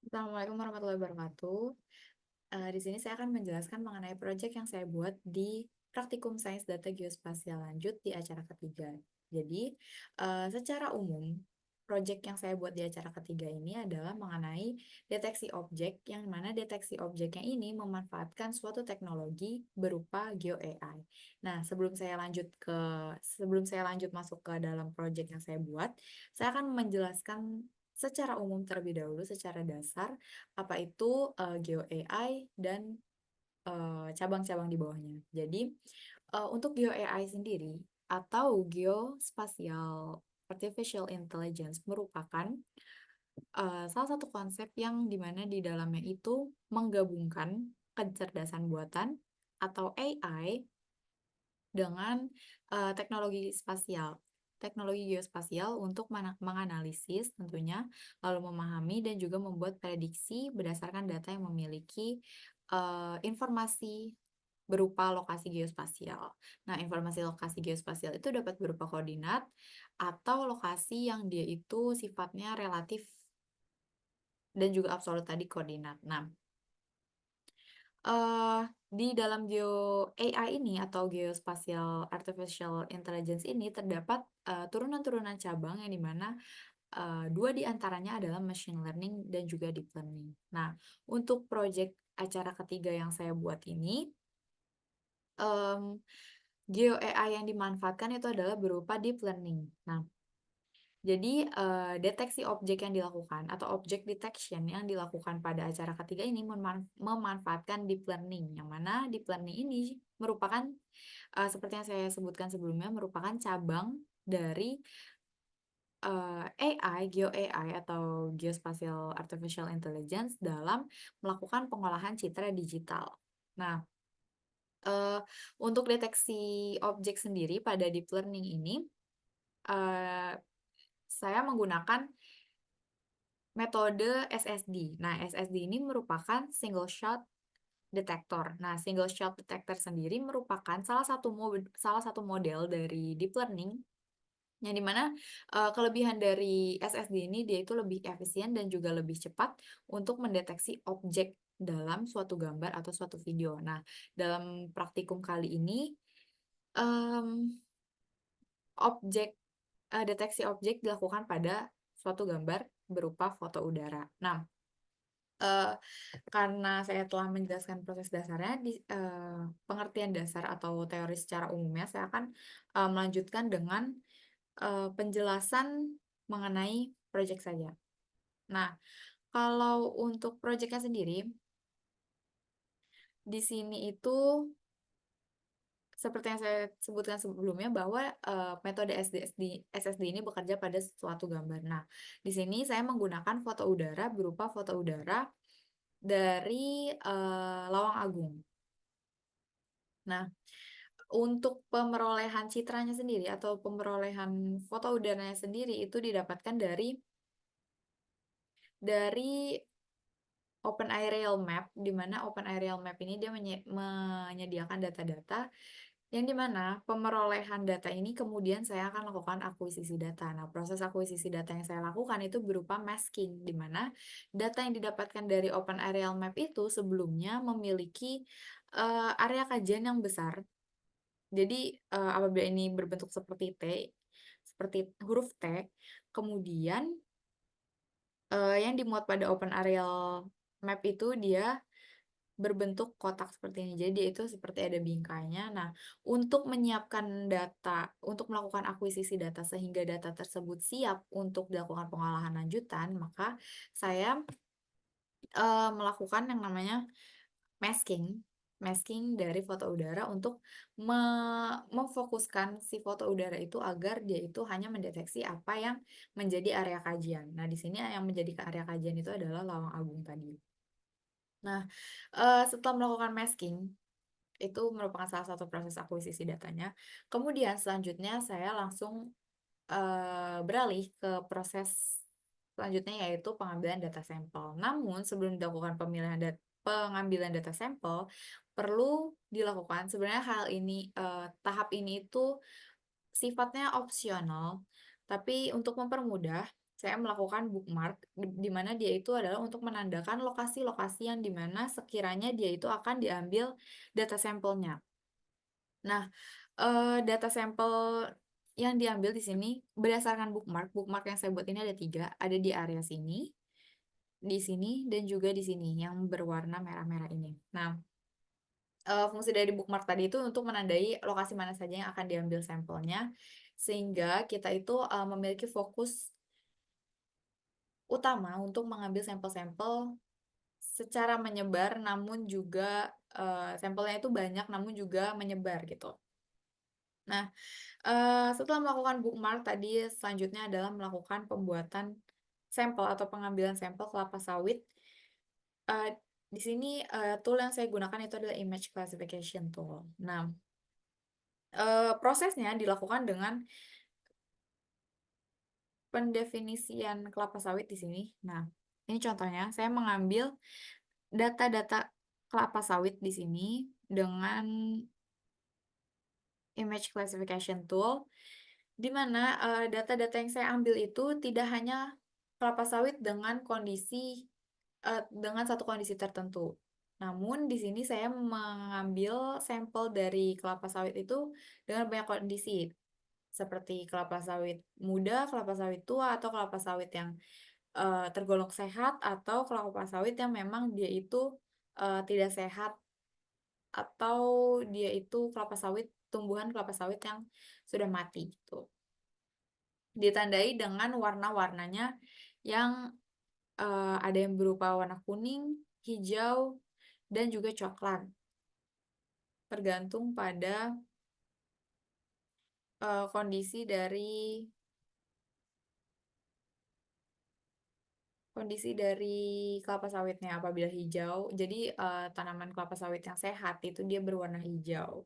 Assalamualaikum warahmatullahi wabarakatuh. Di sini saya akan menjelaskan mengenai proyek yang saya buat di Praktikum Sains Data Geospasial Lanjut di acara ketiga. Jadi, secara umum, proyek yang saya buat di acara ketiga ini adalah mengenai deteksi objek, yang mana deteksi objeknya ini memanfaatkan suatu teknologi berupa Geo AI. Nah, sebelum saya lanjut masuk ke dalam proyek yang saya buat, saya akan menjelaskan secara umum terlebih dahulu, secara dasar, apa itu Geo AI dan cabang-cabang di bawahnya. Jadi, untuk Geo AI sendiri atau Geospatial Artificial Intelligence merupakan salah satu konsep yang dimana di dalamnya itu menggabungkan kecerdasan buatan atau AI dengan teknologi spasial. Teknologi geospasial untuk menganalisis tentunya, lalu memahami dan juga membuat prediksi berdasarkan data yang memiliki informasi berupa lokasi geospasial. Nah, informasi lokasi geospasial itu dapat berupa koordinat atau lokasi yang dia itu sifatnya relatif dan juga absolut tadi koordinat. Nah, eh di dalam Geo AI ini atau Geospatial Artificial Intelligence ini terdapat turunan-turunan cabang yang dimana dua di antaranya adalah machine learning dan juga deep learning. Nah, untuk proyek acara ketiga yang saya buat ini, em, Geo AI yang dimanfaatkan itu adalah berupa deep learning. Nah, jadi, deteksi objek yang dilakukan atau object detection yang dilakukan pada acara ketiga ini memanfaatkan deep learning, yang mana deep learning ini merupakan, seperti yang saya sebutkan sebelumnya, merupakan cabang dari, AI, Geo AI atau Geospatial Artificial Intelligence dalam melakukan pengolahan citra digital. Nah, eee, untuk deteksi objek sendiri pada deep learning ini, eee, saya menggunakan metode SSD. Nah, SSD ini merupakan single shot detector. Nah, single shot detector sendiri merupakan salah satu model dari deep learning yang dimana kelebihan dari SSD ini dia itu lebih efisien dan juga lebih cepat untuk mendeteksi objek dalam suatu gambar atau suatu video. Nah, dalam praktikum kali ini, mmm, objek deteksi objek dilakukan pada suatu gambar berupa foto udara. Nah, Eee, karena saya telah menjelaskan proses dasarnya pengertian dasar atau teori secara umumnya, saya akan, melanjutkan dengan, penjelasan mengenai project saja. Nah, kalau untuk projeknya sendiri, di sini itu seperti yang saya sebutkan sebelumnya bahwa, metode SSD ini bekerja pada suatu gambar. Nah, di sini saya menggunakan foto udara berupa foto udara dari, Lawang Agung. Nah, untuk pemerolehan citranya sendiri atau pemerolehan foto udaranya sendiri itu didapatkan dari OpenAerial Map, di mana OpenAerial Map ini dia menyediakan data-data yang di mana pemerolehan data ini kemudian saya akan lakukan akuisisi data. Nah, proses akuisisi data yang saya lakukan itu berupa masking, di mana data yang didapatkan dari OpenAerial Map itu sebelumnya memiliki area kajian yang besar. Jadi, apabila ini berbentuk seperti huruf T, kemudian, yang dimuat pada Open Aerial Map itu dia berbentuk kotak seperti ini. Jadi dia itu seperti ada bingkainya. Nah, untuk melakukan akuisisi data sehingga data tersebut siap untuk dilakukan pengolahan lanjutan, maka saya, melakukan yang namanya masking, masking dari foto udara untuk memfokuskan si foto udara itu agar dia itu hanya mendeteksi apa yang menjadi area kajian. Nah, di sini yang menjadi area kajian itu adalah Lawang Agung tadi. Nah, setelah melakukan masking, itu merupakan salah satu proses akuisisi datanya. Kemudian selanjutnya saya langsung, beralih ke proses selanjutnya yaitu pengambilan data sampel. Namun sebelum dilakukan pengambilan data sampel, perlu dilakukan sebenarnya tahap ini itu sifatnya opsional, tapi untuk mempermudah, saya melakukan bookmark, di mana dia itu adalah untuk menandakan lokasi-lokasi yang di mana sekiranya dia itu akan diambil data sampelnya. Nah, data sampel yang diambil di sini berdasarkan bookmark. Bookmark yang saya buat ini ada 3, ada di area sini, di sini, dan juga di sini yang berwarna merah-merah ini. Nah, fungsi dari bookmark tadi itu untuk menandai lokasi mana saja yang akan diambil sampelnya, sehingga kita itu memiliki fokus utama untuk mengambil sampel-sampel secara menyebar, namun juga sampelnya itu banyak, namun juga menyebar gitu. Nah, setelah melakukan bookmark tadi, selanjutnya adalah melakukan pembuatan sampel atau pengambilan sampel kelapa sawit. Eee, di sini, tool yang saya gunakan itu adalah image classification tool. Nah, prosesnya dilakukan dengan pendefinisian kelapa sawit di sini. Nah, ini contohnya, saya mengambil data-data kelapa sawit di sini dengan image classification tool, di mana, data-data yang saya ambil itu tidak hanya kelapa sawit dengan dengan satu kondisi tertentu. Namun di sini saya mengambil sampel dari kelapa sawit itu dengan banyak kondisi, seperti kelapa sawit muda, kelapa sawit tua, atau kelapa sawit yang, tergolong sehat, atau kelapa sawit yang memang dia itu, tidak sehat, atau dia itu kelapa sawit tumbuhan kelapa sawit yang sudah mati gitu. Ditandai dengan warna-warnanya yang, ada yang berupa warna kuning, hijau, dan juga coklat, tergantung pada, kondisi dari kelapa sawitnya. Apabila hijau, jadi, tanaman kelapa sawit yang sehat itu dia berwarna hijau.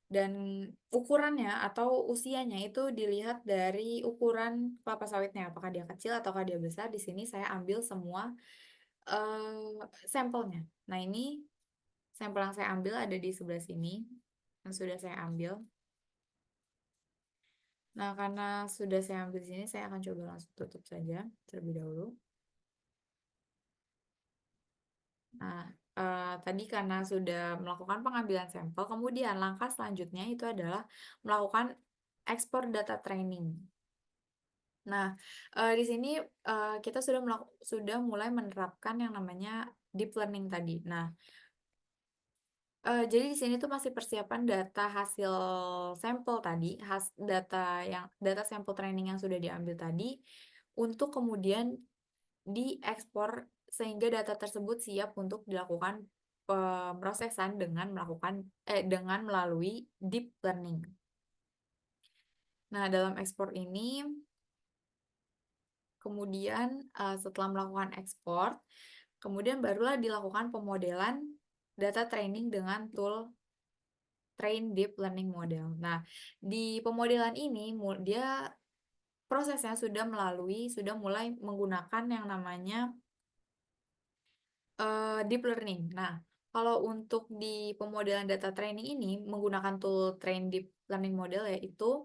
Dan ukurannya atau usianya itu dilihat dari ukuran kelapa sawitnya, apakah dia kecil ataukah dia besar. Di sini saya ambil semua, sampelnya. Nah, ini sampel yang saya ambil ada di sebelah sini, yang sudah saya ambil. Nah, karena sudah saya ambil di sini, saya akan coba langsung tutup saja terlebih dahulu. Nah, tadi karena sudah melakukan pengambilan sampel, kemudian langkah selanjutnya itu adalah melakukan ekspor data training. Nah, di sini, kita sudah mulai menerapkan yang namanya deep learning tadi. Nah, jadi di sini tuh masih persiapan data hasil sampel tadi, data sampel training yang sudah diambil tadi, untuk kemudian diekspor sehingga data tersebut siap untuk dilakukan pemrosesan dengan melalui deep learning. Nah, dalam ekspor ini kemudian, setelah melakukan ekspor, kemudian barulah dilakukan pemodelan data training dengan tool Train Deep Learning Model. Nah, di pemodelan ini dia prosesnya sudah mulai menggunakan yang namanya deep learning. Nah, kalau untuk di pemodelan data training ini menggunakan tool Train Deep Learning Model, yaitu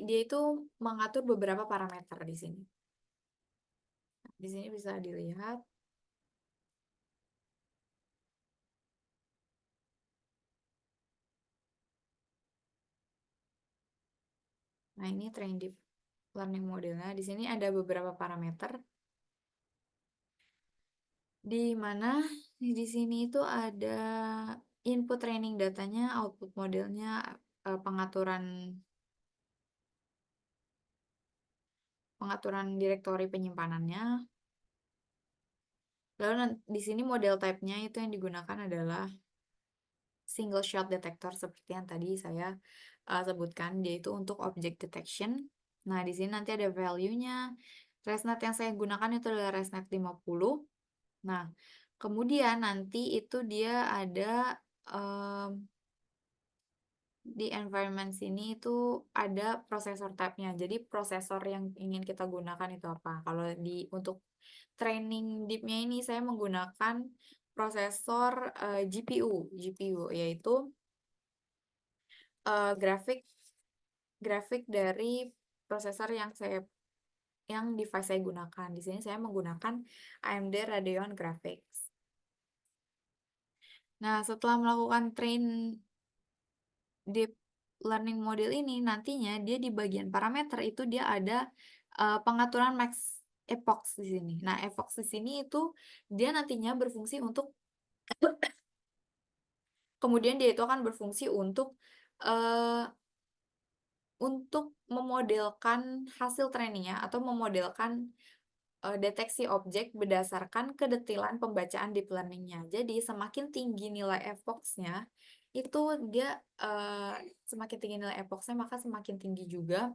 dia itu mengatur beberapa parameter di sini. Di sini bisa dilihat. Nah, ini Train Deep Learning Modelnya. Di sini ada beberapa parameter, di mana di sini itu ada input training datanya, output modelnya, pengaturan pengaturan direktori penyimpanannya. Lalu di sini model type-nya itu yang digunakan adalah single shot detector seperti yang tadi saya sebutkan, yaitu untuk object detection. Nah, di sini nanti ada value-nya. ResNet yang saya gunakan itu adalah ResNet 50. Nah, kemudian nanti itu dia ada di environment sini itu ada prosesor type-nya. Jadi prosesor yang ingin kita gunakan itu apa? Kalau untuk training deep-nya ini saya menggunakan prosesor GPU yaitu grafik dari prosesor yang device saya gunakan. Di sini saya menggunakan AMD Radeon Graphics. Nah, setelah melakukan train deep learning model ini, nantinya dia di bagian parameter itu dia ada pengaturan max epoch di sini. Nah, epoch di sini itu dia nantinya berfungsi kemudian dia itu akan berfungsi uh, untuk memodelkan hasil trainingnya atau memodelkan deteksi objek berdasarkan kedetilan pembacaan deep learning-nya. Jadi semakin tinggi nilai epochs-nya, itu dia semakin tinggi nilai epochs-nya maka semakin tinggi juga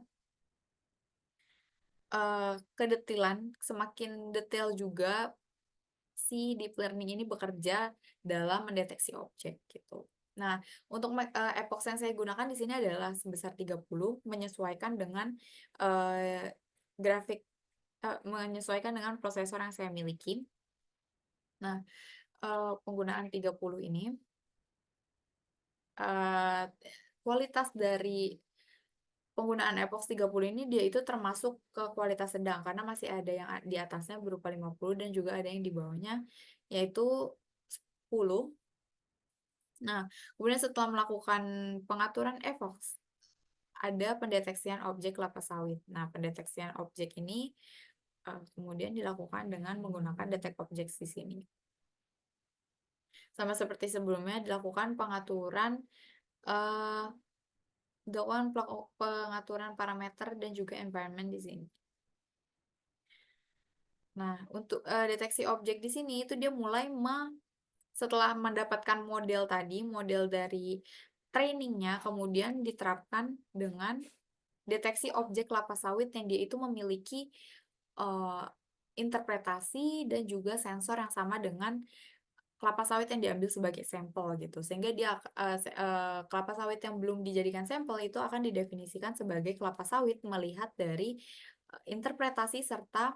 kedetilan, semakin detail juga si deep learning ini bekerja dalam mendeteksi objek gitu. Nah, untuk epochs yang saya gunakan di sini adalah sebesar 30, menyesuaikan dengan grafik menyesuaikan dengan prosesor yang saya miliki. Nah, penggunaan 30 ini kualitas dari penggunaan epox 30 ini dia itu termasuk ke kualitas sedang karena masih ada yang di atasnya berupa 50 dan juga ada yang di bawahnya yaitu 10. Nah, kemudian setelah melakukan pengaturan epox ada pendeteksian objek kelapa sawit. Nah, pendeteksian objek ini kemudian dilakukan dengan menggunakan detect objects di sini. Sama seperti sebelumnya dilakukan eh, pengaturan parameter dan juga environment di sini. Nah, untuk deteksi objek di sini itu dia mulai setelah mendapatkan model tadi, model dari trainingnya, kemudian diterapkan dengan deteksi objek kelapa sawit yang dia itu memiliki uh, interpretasi dan juga sensor yang sama dengan kelapa sawit yang diambil sebagai sampel gitu. Sehingga dia kelapa sawit yang belum dijadikan sampel itu akan didefinisikan sebagai kelapa sawit melihat dari interpretasi serta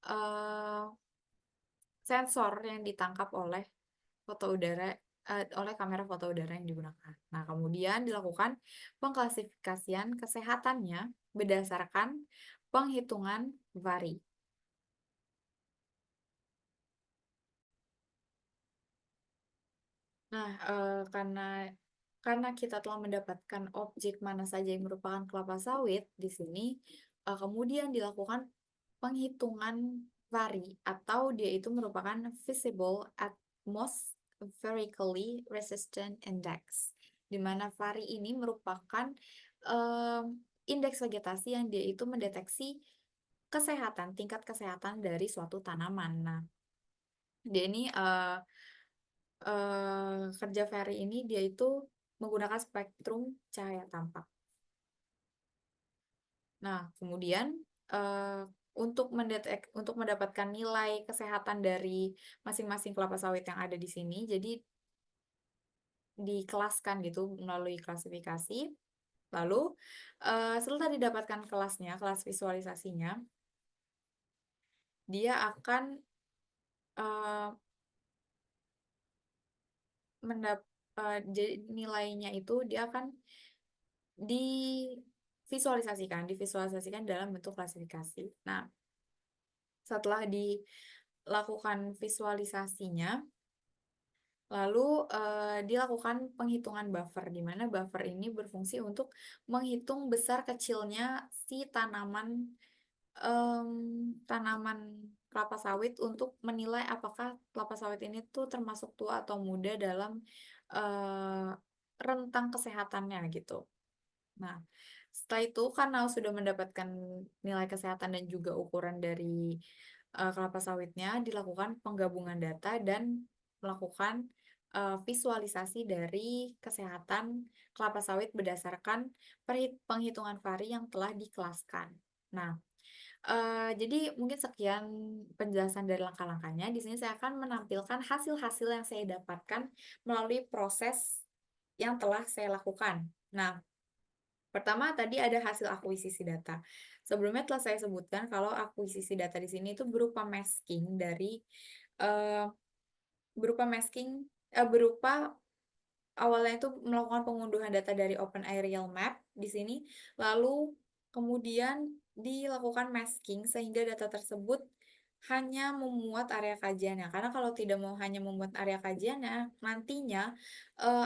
eh, sensor yang ditangkap oleh foto udara oleh kamera foto udara yang digunakan. Nah, kemudian dilakukan pengklasifikasian kesehatannya berdasarkan penghitungan vari. Nah, karena kita telah mendapatkan objek mana saja yang merupakan kelapa sawit di sini, kemudian dilakukan penghitungan vari atau dia itu merupakan visible atmospherically resistant index, di mana vari ini merupakan indeks vegetasi yang dia itu mendeteksi tingkat kesehatan dari suatu tanaman. Nah, dia ini kerja Ferry ini dia itu menggunakan spektrum cahaya tampak. Nah, kemudian uh, untuk mendapatkan nilai kesehatan dari masing-masing kelapa sawit yang ada di sini, jadi dikelaskan gitu melalui klasifikasi. Lalu setelah didapatkan kelas visualisasinya, dia akan uh, jadi nilainya itu dia akan divisualisasikan dalam bentuk klasifikasi. Nah, setelah dilakukan visualisasinya, lalu dilakukan penghitungan buffer, di mana buffer ini berfungsi untuk menghitung besar kecilnya si tanaman kelapa sawit untuk menilai apakah kelapa sawit ini tuh termasuk tua atau muda dalam uh, rentang kesehatannya gitu. Nah, setelah itu karena sudah mendapatkan nilai kesehatan dan juga ukuran dari kelapa sawitnya, dilakukan penggabungan data dan melakukan visualisasi dari kesehatan kelapa sawit berdasarkan penghitungan vari yang telah dikelaskan. Nah, jadi mungkin sekian penjelasan dari langkah-langkahnya. Di sini saya akan menampilkan hasil-hasil yang saya dapatkan melalui proses yang telah saya lakukan. Nah, pertama tadi ada hasil akuisisi data. Sebelumnya telah saya sebutkan kalau akuisisi data di sini itu berupa masking dari berupa awalnya itu melakukan pengunduhan data dari OpenAerial Map di sini, lalu kemudian dilakukan masking sehingga data tersebut hanya memuat area kajiannya. Karena kalau tidak mau hanya memuat area kajiannya, nantinya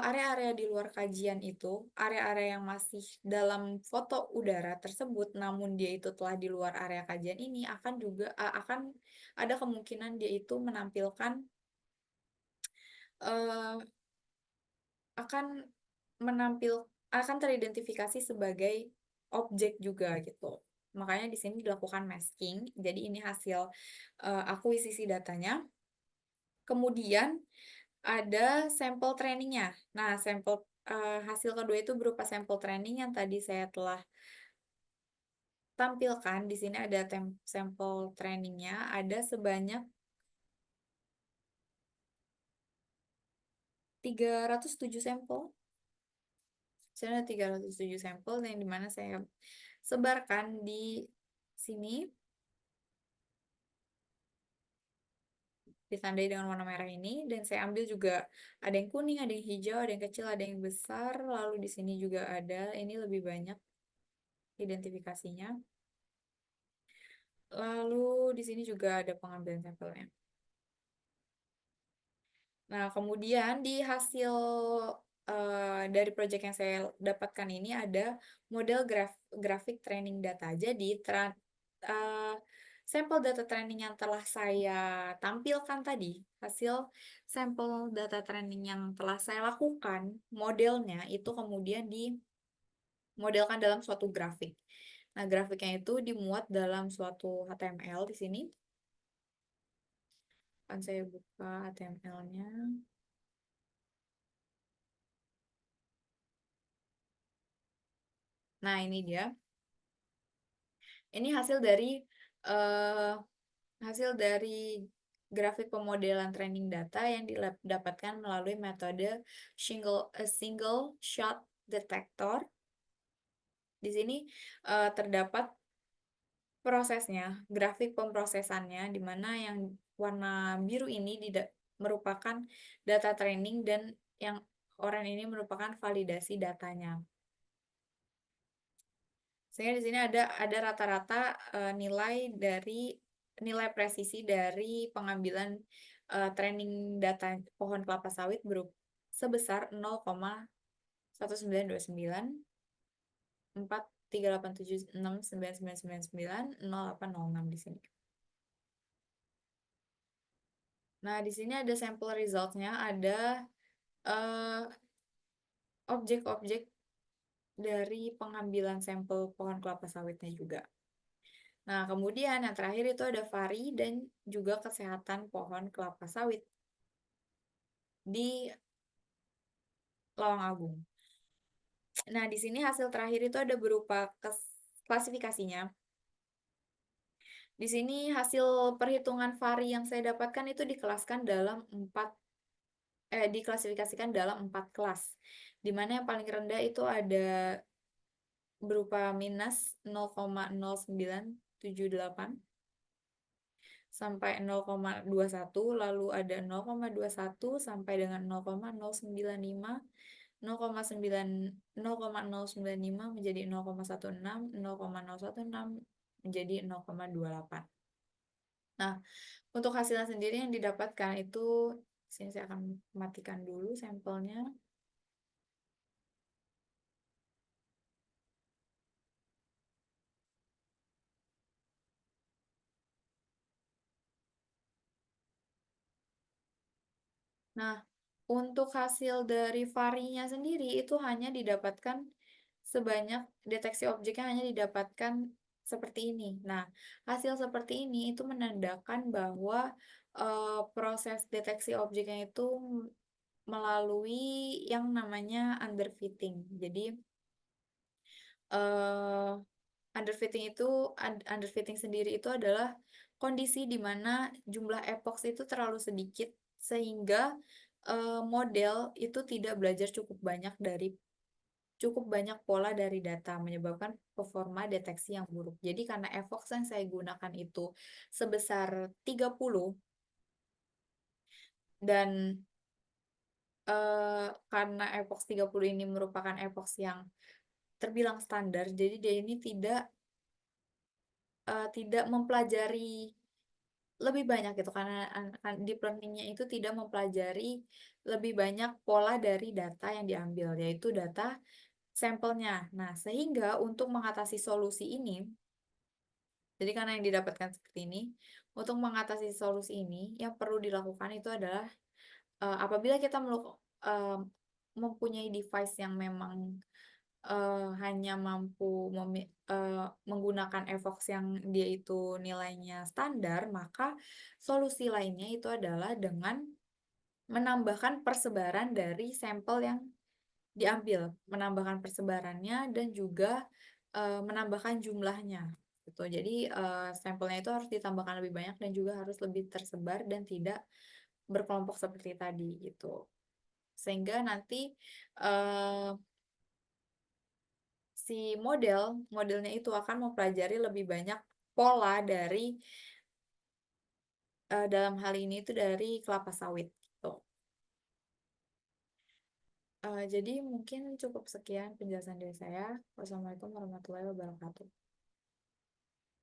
area-area di luar kajian itu, area-area yang masih dalam foto udara tersebut, namun dia itu telah di luar area kajian ini, akan ada kemungkinan dia itu eh, akan akan teridentifikasi sebagai objek juga gitu. Makanya di sini dilakukan masking. Jadi ini hasil akuisisi datanya. Kemudian ada sampel trainingnya. Nah, hasil kedua itu berupa sampel training yang tadi saya telah tampilkan. Di sini ada sampel trainingnya, ada sebanyak 307 sampel. Saya ada 307 sampel yang dimana saya sebarkan di sini, ditandai dengan warna merah ini, dan saya ambil juga ada yang kuning, ada yang hijau, ada yang kecil, ada yang besar, lalu di sini juga ada, ini lebih banyak identifikasinya. Lalu di sini juga ada pengambilan sampelnya. Nah, kemudian di hasil dari proyek yang saya dapatkan ini ada model grafik training data. Jadi, uh, sampel data training yang telah saya tampilkan tadi, hasil sampel data training yang telah saya lakukan, modelnya itu kemudian dimodelkan dalam suatu grafik. Nah, grafiknya itu dimuat dalam suatu HTML di sini. Akan saya buka HTML-nya. Nah, ini dia. Ini eh, hasil dari grafik pemodelan training data yang didapatkan melalui metode single shot detector. Di sini terdapat prosesnya, grafik pemrosesannya, di mana yang warna biru ini merupakan data training dan yang oranye ini merupakan validasi datanya. Sehingga di sini ada rata-rata nilai presisi dari pengambilan training data pohon kelapa sawit sebesar 0,1929 438769999 di sini. Nah, di sini ada sampel results-nya, ada eh, objek-objek dari pengambilan sampel pohon kelapa sawitnya juga. Nah, kemudian yang terakhir itu ada vari dan juga kesehatan pohon kelapa sawit di Lawang Agung. Nah, di sini hasil terakhir itu ada berupa klasifikasinya. Di sini hasil perhitungan vari yang saya dapatkan itu diklasifikasikan dalam 4 kelas. Di mana yang paling rendah itu ada berupa minus 0,0978 sampai 0,21, lalu ada 0,21 sampai dengan 0,095, 0,095 menjadi 0,16, 0,016 menjadi 0,28. Nah, untuk hasilnya sendiri yang didapatkan itu, sini saya akan matikan dulu sampelnya. Nah, untuk hasil dari varinya sendiri itu hanya didapatkan sebanyak deteksi objeknya hanya didapatkan seperti ini. Nah, hasil seperti ini itu menandakan bahwa proses deteksi objeknya itu melalui yang namanya underfitting. Jadi, eh, underfitting sendiri itu adalah kondisi di mana jumlah epoks itu terlalu sedikit sehingga model itu tidak belajar cukup banyak pola dari data menyebabkan performa deteksi yang buruk. Jadi karena epoks yang saya gunakan itu sebesar 30 dan karena epox 30 ini merupakan epox yang terbilang standar, jadi dia ini tidak mempelajari lebih banyak gitu, karena deep learning-nya itu tidak mempelajari lebih banyak pola dari data yang diambil, yaitu data sampelnya. Nah, sehingga untuk mengatasi solusi ini, jadi karena yang didapatkan seperti ini, untuk mengatasi solusi ini, yang perlu dilakukan itu adalah, apabila kita mempunyai device yang memang hanya mampu menggunakan evox yang dia itu nilainya standar, maka solusi lainnya itu adalah dengan menambahkan persebaran dari sampel yang diambil, menambahkan persebarannya dan juga, menambahkan jumlahnya, gitu. Jadi, sampelnya itu harus ditambahkan lebih banyak dan juga harus lebih tersebar dan tidak berkelompok seperti tadi, gitu. Sehingga nanti, eee si modelnya itu akan mempelajari lebih banyak pola dari, dalam hal ini itu dari kelapa sawit, gitu. Jadi mungkin cukup sekian penjelasan dari saya. Wassalamualaikum warahmatullahi wabarakatuh.